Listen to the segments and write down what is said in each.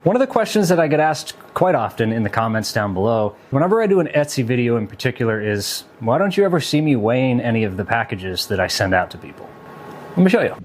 One of the questions that I get asked quite often in the comments down below, whenever I do an Etsy video in particular, is why don't you ever see me weighing any of the packages that I send out to people? Let me show you.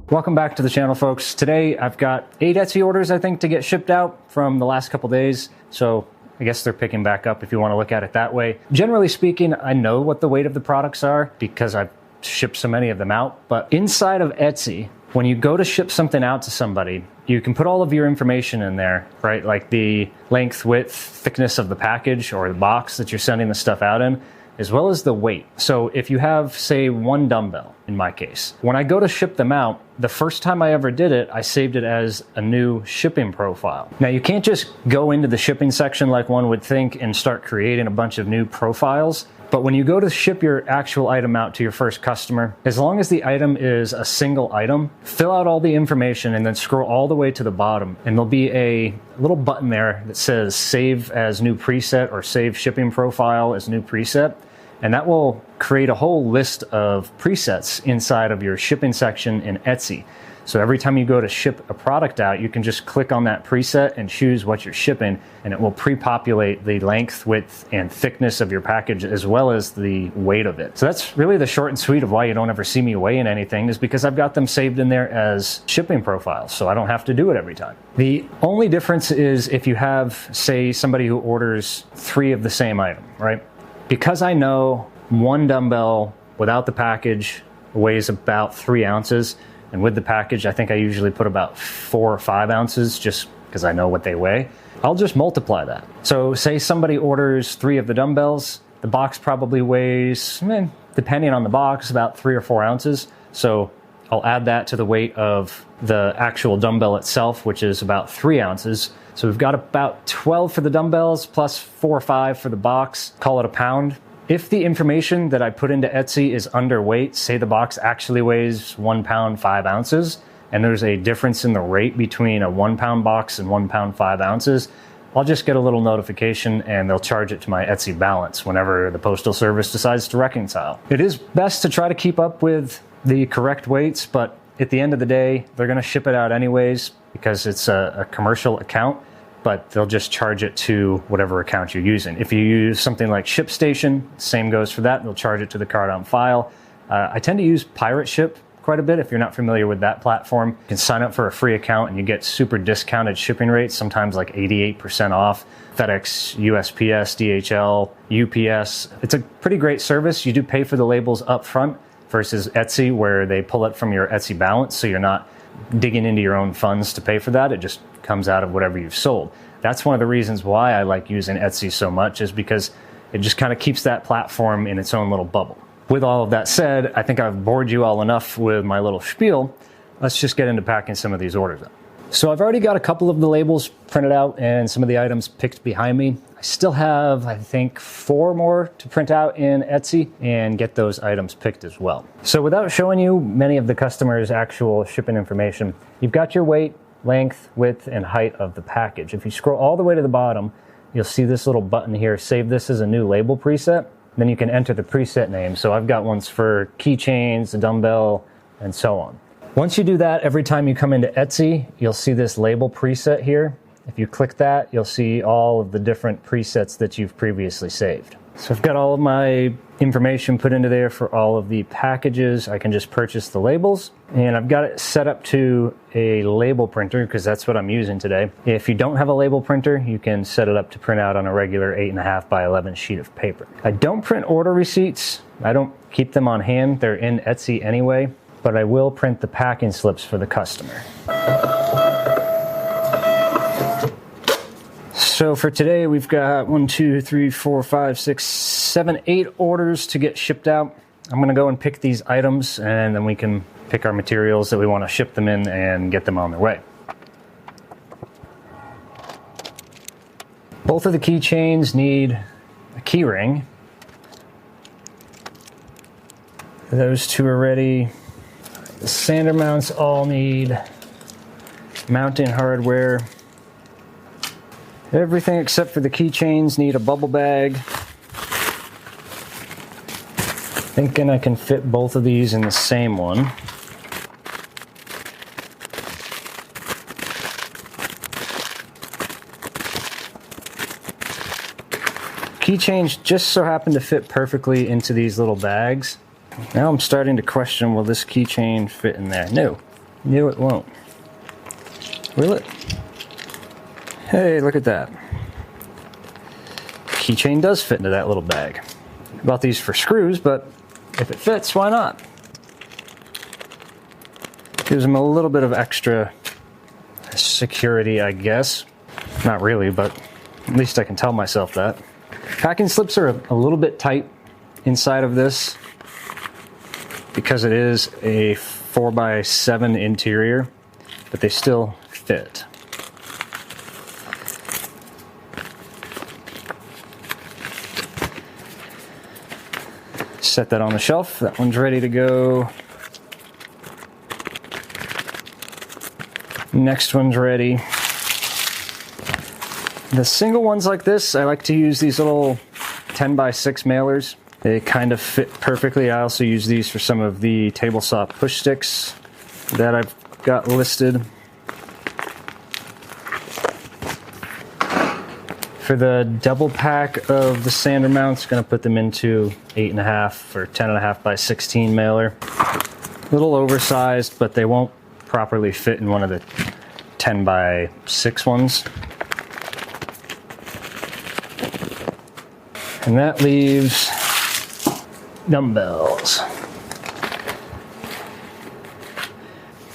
Welcome back to the channel, folks. Today I've got 8 Etsy orders, I think, to get shipped out from the last couple days. So I guess they're picking back up if you want to look at it that way. Generally speaking, I know what the weight of the products are because I've shipped so many of them out. But inside of Etsy, when you go to ship something out to somebody, you can put all of your information in there, right? Like the length, width, thickness of the package or the box that you're sending the stuff out in, as well as the weight. So if you have, say, 1 dumbbell, in my case, when I go to ship them out, the first time I ever did it, I saved it as a new shipping profile. Now, you can't just go into the shipping section like one would think and start creating a bunch of new profiles. But when you go to ship your actual item out to your first customer, as long as the item is a single item, fill out all the information and then scroll all the way to the bottom. And there'll be a little button there that says Save as New Preset or Save Shipping Profile as New Preset. And that will create a whole list of presets inside of your shipping section in Etsy. So every time you go to ship a product out, you can just click on that preset and choose what you're shipping, and it will pre-populate the length, width, and thickness of your package as well as the weight of it. So that's really the short and sweet of why you don't ever see me weighing anything, is because I've got them saved in there as shipping profiles, so I don't have to do it every time. The only difference is if you have, say, somebody who orders 3 of the same item, right? Because I know 1 dumbbell without the package weighs about 3 ounces, and with the package, I think I usually put about 4 or 5 ounces just because I know what they weigh. I'll just multiply that. So say somebody orders 3 of the dumbbells, the box probably weighs, depending on the box, about 3 or 4 ounces. So I'll add that to the weight of the actual dumbbell itself, which is about 3 ounces. So we've got about 12 for the dumbbells plus 4 or 5 for the box. Call it a pound. If the information that I put into Etsy is underweight, say the box actually weighs 1 pound 5 ounces, and there's a difference in the rate between a 1 pound box and 1 pound 5 ounces, I'll just get a little notification and they'll charge it to my Etsy balance whenever the postal service decides to reconcile. It is best to try to keep up with the correct weights, but at the end of the day, they're going to ship it out anyways because it's a commercial account. But they'll just charge it to whatever account you're using. If you use something like ShipStation, same goes for that. They'll charge it to the card on file. I tend to use Pirate Ship quite a bit. If you're not familiar with that platform, you can sign up for a free account and you get super discounted shipping rates, sometimes like 88% off. FedEx, USPS, DHL, UPS. It's a pretty great service. You do pay for the labels up front versus Etsy, where they pull it from your Etsy balance, so you're not digging into your own funds to pay for that. It just comes out of whatever you've sold. That's one of the reasons why I like using Etsy so much, is because it just kind of keeps that platform in its own little bubble. With all of that said, I think I've bored you all enough with my little spiel. Let's just get into packing some of these orders up. So I've already got a couple of the labels printed out and some of the items picked behind me. I still have, I think, 4 more to print out in Etsy and get those items picked as well. So without showing you many of the customers' actual shipping information, you've got your weight, length, width, and height of the package. If you scroll all the way to the bottom, you'll see this little button here, Save This as a New Label Preset. Then you can enter the preset name. So I've got ones for keychains, a dumbbell, and so on. Once you do that, every time you come into Etsy, you'll see this label preset here. If you click that, you'll see all of the different presets that you've previously saved. So I've got all of my information put into there for all of the packages. I can just purchase the labels, and I've got it set up to a label printer because that's what I'm using today. If you don't have a label printer, you can set it up to print out on a regular 8.5 by 11 sheet of paper. I don't print order receipts. I don't keep them on hand. They're in Etsy anyway, but I will print the packing slips for the customer. So for today, we've got 1, 2, 3, 4, 5, 6, 7, 8 orders to get shipped out. I'm going to go and pick these items, and then we can pick our materials that we want to ship them in and get them on their way. Both of the keychains need a key ring. Those 2 are ready. The sander mounts all need mounting hardware. Everything except for the keychains need a bubble bag. Thinking I can fit both of these in the same one. keychains just so happen to fit perfectly into these little bags. Now I'm starting to question, will this keychain fit in there? No, it won't. Will it? Hey, look at that. Keychain does fit into that little bag. I bought these for screws, but if it fits, why not? Gives them a little bit of extra security, I guess. Not really, but at least I can tell myself that. Packing slips are a little bit tight inside of this because it is a 4x7 interior, but they still fit. Set that on the shelf. That one's ready to go. Next one's ready. The single ones like this, I like to use these little 10x6 mailers. They kind of fit perfectly. I also use these for some of the table saw push sticks that I've got listed. For the double pack of the sander mounts, going to put them into 8.5 or 10.5 by 16 mailer. A little oversized, but they won't properly fit in one of the 10 by 6 ones. And that leaves dumbbells.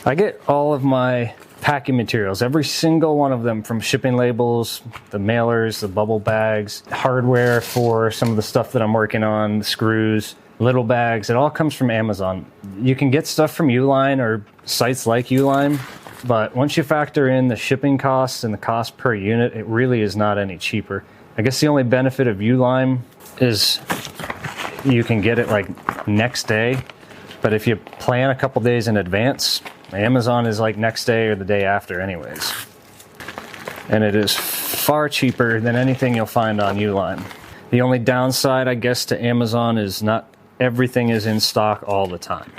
I get all of my packing materials, every single one of them, from shipping labels, the mailers, the bubble bags, hardware for some of the stuff that I'm working on, the screws, little bags. It all comes from Amazon. You can get stuff from Uline or sites like Uline, but once you factor in the shipping costs and the cost per unit, it really is not any cheaper. I guess the only benefit of Uline is you can get it like next day, but if you plan a couple days in advance, Amazon is like next day or the day after anyways. And it is far cheaper than anything you'll find on Uline. The only downside, I guess, to Amazon is not everything is in stock all the time.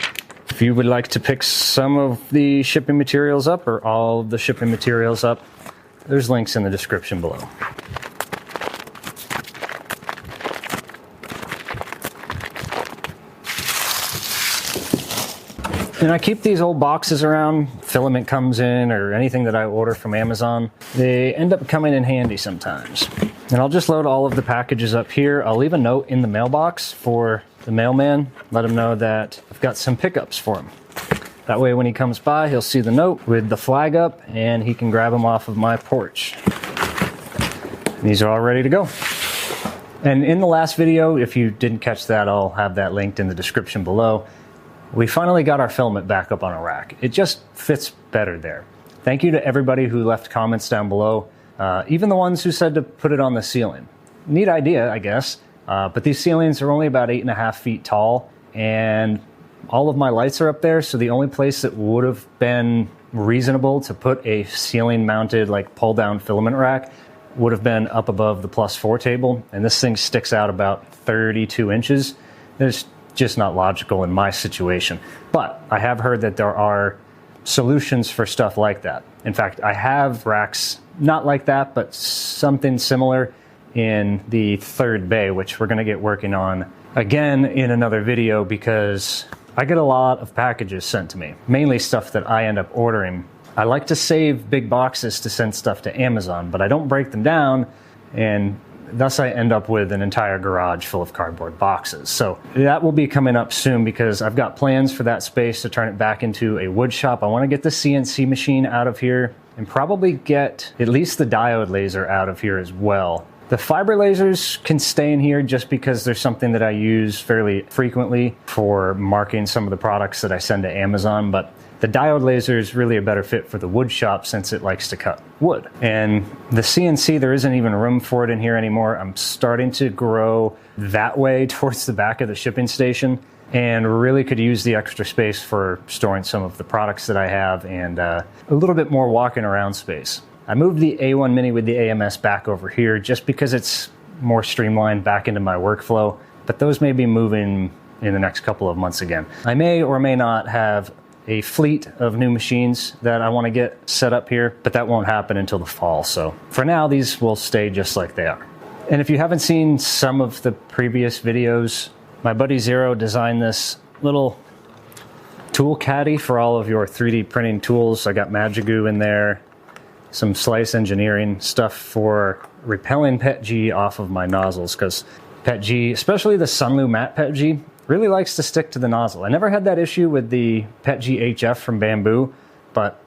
If you would like to pick some of the shipping materials up or all of the shipping materials up, there's links in the description below. And I keep these old boxes around. Filament comes in or anything that I order from Amazon. They end up coming in handy sometimes. And I'll just load all of the packages up here. I'll leave a note in the mailbox for the mailman. Let him know that I've got some pickups for him. That way when he comes by, he'll see the note with the flag up and he can grab them off of my porch. These are all ready to go. And in the last video, if you didn't catch that, I'll have that linked in the description below. We finally got our filament back up on a rack. It just fits better there. Thank you to everybody who left comments down below, even the ones who said to put it on the ceiling. Neat idea, I guess, but these ceilings are only about 8.5 feet tall, and all of my lights are up there, so the only place that would have been reasonable to put a ceiling mounted like pull down filament rack would have been up above the +4 table, and this thing sticks out about 32 inches. There's just not logical in my situation. But I have heard that there are solutions for stuff like that. In fact, I have racks not like that, but something similar in the third bay, which we're gonna get working on again in another video because I get a lot of packages sent to me, mainly stuff that I end up ordering. I like to save big boxes to send stuff to Amazon, but I don't break them down, and thus I end up with an entire garage full of cardboard boxes. So that will be coming up soon because I've got plans for that space to turn it back into a wood shop. I want to get the CNC machine out of here and probably get at least the diode laser out of here as well. The fiber lasers can stay in here just because there's something that I use fairly frequently for marking some of the products that I send to Amazon, but the diode laser is really a better fit for the wood shop since it likes to cut wood. And the CNC, there isn't even room for it in here anymore. I'm starting to grow that way towards the back of the shipping station and really could use the extra space for storing some of the products that I have and a little bit more walking around space. I moved the A1 Mini with the AMS back over here just because it's more streamlined back into my workflow, but those may be moving in the next couple of months again. I may or may not have a fleet of new machines that I want to get set up here, but that won't happen until the fall. So for now, these will stay just like they are. And if you haven't seen some of the previous videos, my buddy Zero designed this little tool caddy for all of your 3D printing tools. I got Magigoo in there, some Slice Engineering stuff for repelling PETG off of my nozzles, because PETG, especially the Sunlu matte PETG, really likes to stick to the nozzle. I never had that issue with the PETG HF from Bambu, but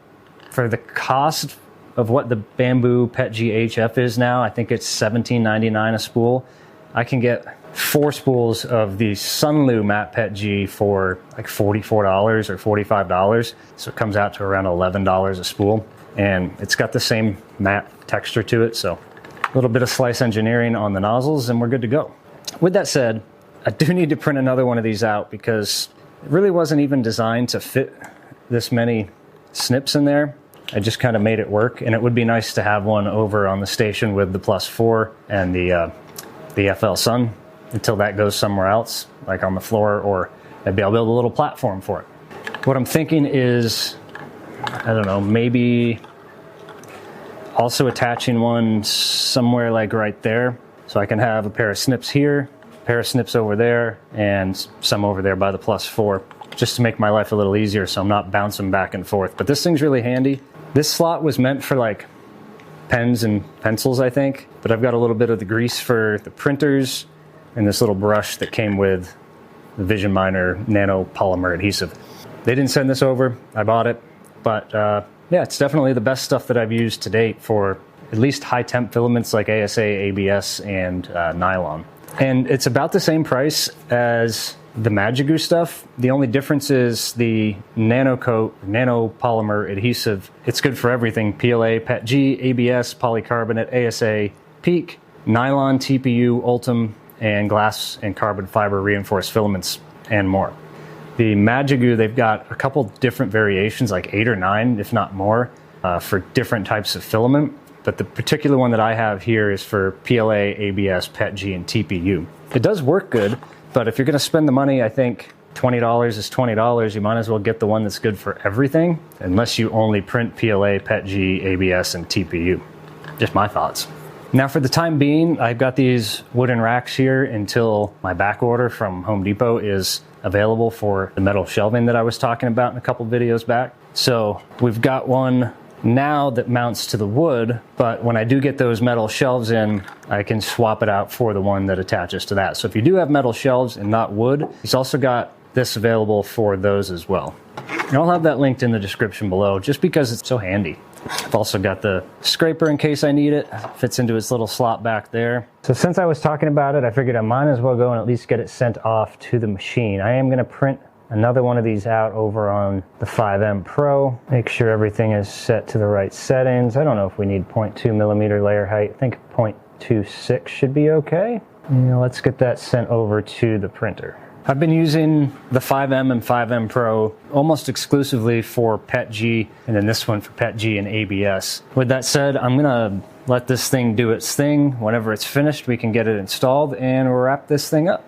for the cost of what the Bambu PETG HF is now, I think it's $17.99 a spool. I can get 4 spools of the Sunlu matte PETG for like $44 or $45. So it comes out to around $11 a spool. And it's got the same matte texture to it. So a little bit of Slice Engineering on the nozzles and we're good to go. With that said, I do need to print another one of these out because it really wasn't even designed to fit this many snips in there. I just kind of made it work, and it would be nice to have one over on the station with the Plus 4 and the FL Sun until that goes somewhere else, like on the floor, or maybe I'll build a little platform for it. What I'm thinking is, I don't know, maybe also attaching one somewhere like right there, so I can have a pair of snips here, a pair of snips over there, and some over there by the Plus 4, just to make my life a little easier so I'm not bouncing back and forth. But this thing's really handy. This slot was meant for like pens and pencils, I think, but I've got a little bit of the grease for the printers and this little brush that came with the Vision Miner nano polymer adhesive. They didn't send this over, I bought it, but yeah, it's definitely the best stuff that I've used to date for at least high temp filaments like ASA, ABS, and nylon. And it's about the same price as the Magigoo stuff. The only difference is the NanoCoat, nanopolymer adhesive. It's good for everything: PLA, PETG, ABS, polycarbonate, ASA, PEEK, nylon, TPU, Ultem, and glass and carbon fiber reinforced filaments, and more. The Magigoo, they've got a couple different variations, like 8 or 9, if not more, for different types of filament. But the particular one that I have here is for PLA, ABS, PETG, and TPU. It does work good, but if you're going to spend the money, I think $20 is $20. You might as well get the one that's good for everything, unless you only print PLA, PETG, ABS, and TPU. Just my thoughts. Now, for the time being, I've got these wooden racks here until my back order from Home Depot is available for the metal shelving that I was talking about in a couple videos back. So we've got one now that mounts to the wood, but when I do get those metal shelves in, I can swap it out for the one that attaches to that. So if you do have metal shelves and not wood, he's also got this available for those as well. And I'll have that linked in the description below just because it's so handy. I've also got the scraper in case I need it. Fits into its little slot back there. So since I was talking about it, I figured I might as well go and at least get it sent off to the machine. I am going to print another one of these out over on the 5M Pro. Make sure everything is set to the right settings. I don't know if we need 0.2 millimeter layer height. I think 0.26 should be okay. Now let's get that sent over to the printer. I've been using the 5M and 5M Pro almost exclusively for PETG, and then this one for PETG and ABS. With that said, I'm gonna let this thing do its thing. Whenever it's finished, we can get it installed and wrap this thing up.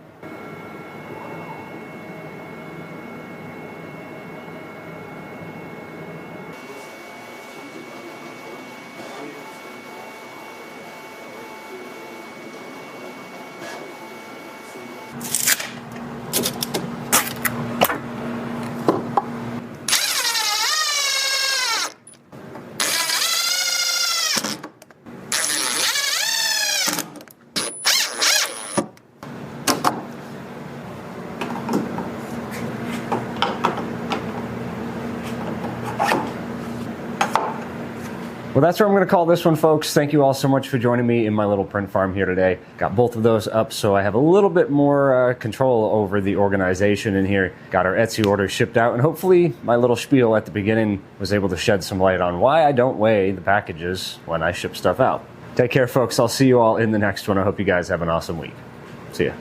Well, that's where I'm going to call this one, folks. Thank you all so much for joining me in my little print farm here today. Got both of those up, so I have a little bit more control over the organization in here. Got our Etsy orders shipped out, and hopefully my little spiel at the beginning was able to shed some light on why I don't weigh the packages when I ship stuff out. Take care, folks. I'll see you all in the next one. I hope you guys have an awesome week. See ya.